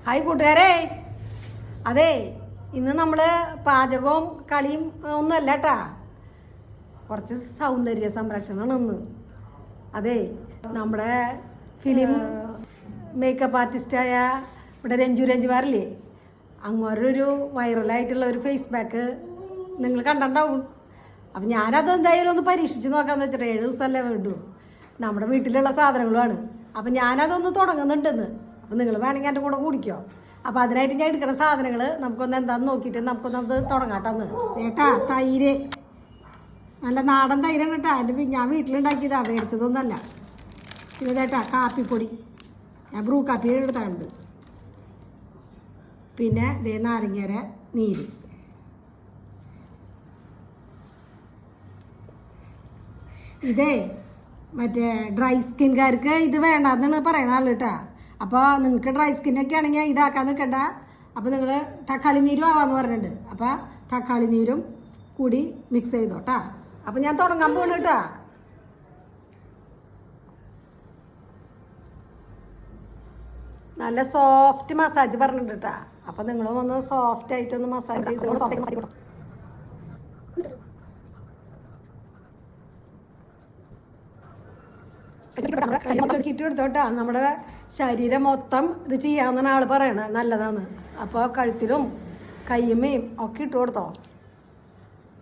Hi കൂട്ടുകാരെ, അതെ ഇന്ന് നമ്മൾ പാചകവും കളിയും ഒന്നുമല്ല കേട്ടാ, കുറച്ച് സൗന്ദര്യ സംരക്ഷണമാണ് ഇന്ന്. അതെ, നമ്മുടെ ഫിലിം മേക്കപ്പ് ആർട്ടിസ്റ്റായ ഇവിടെ രഞ്ജു വാറില്ലേ, അങ്ങോട്ടൊരു വൈറലായിട്ടുള്ള ഒരു ഫേസ് പാക്ക് നിങ്ങൾ കണ്ടിട്ടുണ്ടാവും. അപ്പം ഞാനത് എന്തായാലും ഒന്ന് പരീക്ഷിച്ച് നോക്കാമെന്ന് വെച്ചിട്ട് 7 ദിവസമല്ലേ വേണ്ടു, നമ്മുടെ വീട്ടിലുള്ള സാധനങ്ങളുമാണ്. അപ്പം ഞാനതൊന്ന് തുടങ്ങുന്നുണ്ടെന്ന്. അപ്പം നിങ്ങൾ വേണമെങ്കിൽ എൻ്റെ കൂടെ കൂടിക്കോ. അപ്പം അതിനായിട്ട് ഞാൻ എടുക്കുന്ന സാധനങ്ങൾ നമുക്കൊന്ന് എന്താണെന്ന് നോക്കിയിട്ട് നമുക്കൊന്നത് തുടങ്ങാട്ടെന്ന്. ഏട്ടാ, തൈര് നല്ല നാടൻ തൈരാണ് കേട്ടോ. എൻ്റെ ഞാൻ വീട്ടിലുണ്ടാക്കിയതാ, മേടിച്ചതൊന്നല്ല. പിന്നെ ചേട്ടാ കാപ്പിപ്പൊടി, ഞാൻ ബ്രൂ കാപ്പി എടുത്താണ്ട്. പിന്നെ ദേ നാരങ്ങര നീര്. ഇതേ മറ്റേ ഡ്രൈ സ്കിൻകാർക്ക് ഇത് വേണ്ടെന്നാണ് പറയണ ആൾ കേട്ടാ. അപ്പോൾ നിങ്ങൾക്ക് ഡ്രൈ സ്കിന്നൊക്കെ ആണെങ്കിൽ ഇതാക്കാൻ നിൽക്കണ്ട. അപ്പോൾ നിങ്ങൾ തക്കാളി നീരും ആവാന്ന് പറഞ്ഞിട്ടുണ്ട്. അപ്പോൾ തക്കാളി നീരും കൂടി മിക്സ് ചെയ്തോട്ടാ. അപ്പം ഞാൻ തുടങ്ങാൻ പോകണം കേട്ടാ. നല്ല സോഫ്റ്റ് മസാജ് പറഞ്ഞിട്ടുണ്ട് കേട്ടാ. അപ്പം നിങ്ങളും ഒന്ന് സോഫ്റ്റ് ആയിട്ടൊന്ന് മസാജ് ചെയ്ത് കിറ്റ് എടുത്തോട്ടാ. നമ്മുടെ ശരീരം മൊത്തം ഇത് ചെയ്യാമെന്നാണ് ആൾ പറയണത്, നല്ലതാണ്. അപ്പോൾ കഴുത്തിലും കയ്യുമ്മയും ഒക്കെ ഇട്ട് കൊടുത്തോ.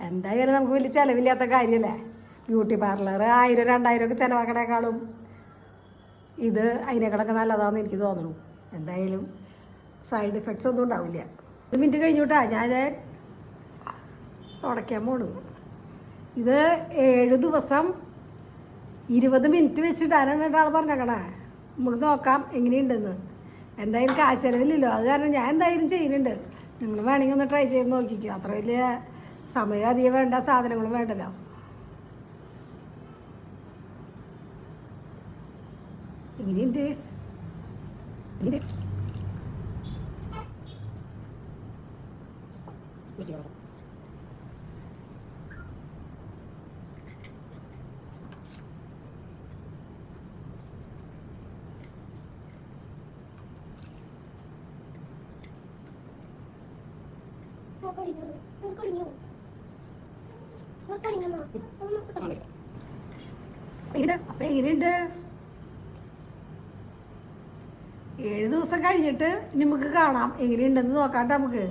എന്തായാലും നമുക്ക് വലിയ ചിലവില്ലാത്ത കാര്യമല്ലേ. ബ്യൂട്ടി പാർലർ 1000-2000 ഒക്കെ ചിലവാക്കണേക്കാളും ഇത് അതിനേക്കാളൊക്കെ നല്ലതാണെന്ന് എനിക്ക് തോന്നുന്നു. എന്തായാലും സൈഡ് എഫക്ട്സ് ഒന്നും ഉണ്ടാവില്ല. 1 മിനിറ്റ് കഴിഞ്ഞുട്ടാ ഞാൻ തുടയ്ക്കാൻ പോണു. ഇത് 7 ദിവസം 20 മിനിറ്റ് വെച്ചിട്ടാണ് ആൾ പറഞ്ഞേക്കണേ. നമുക്ക് നോക്കാം എങ്ങനെയുണ്ടെന്ന്. എന്തായാലും കാശ് ചിലവില്ലല്ലോ, അത് കാരണം ഞാൻ എന്തായാലും ചെയ്യുന്നുണ്ട്. നിങ്ങൾ വേണമെങ്കിൽ ഒന്ന് ട്രൈ ചെയ്ത് നോക്കിക്കോ. അത്ര വലിയ സമയം അധികം വേണ്ട, സാധനങ്ങളും വേണ്ടല്ലോ. എങ്ങനെയുണ്ട്? അപ്പൊ എങ്ങനെയുണ്ട്? 7 ദിവസം കഴിഞ്ഞിട്ട് നമുക്ക് കാണാം എങ്ങനെയുണ്ടെന്ന് നോക്കാട്ടെ നമുക്ക്.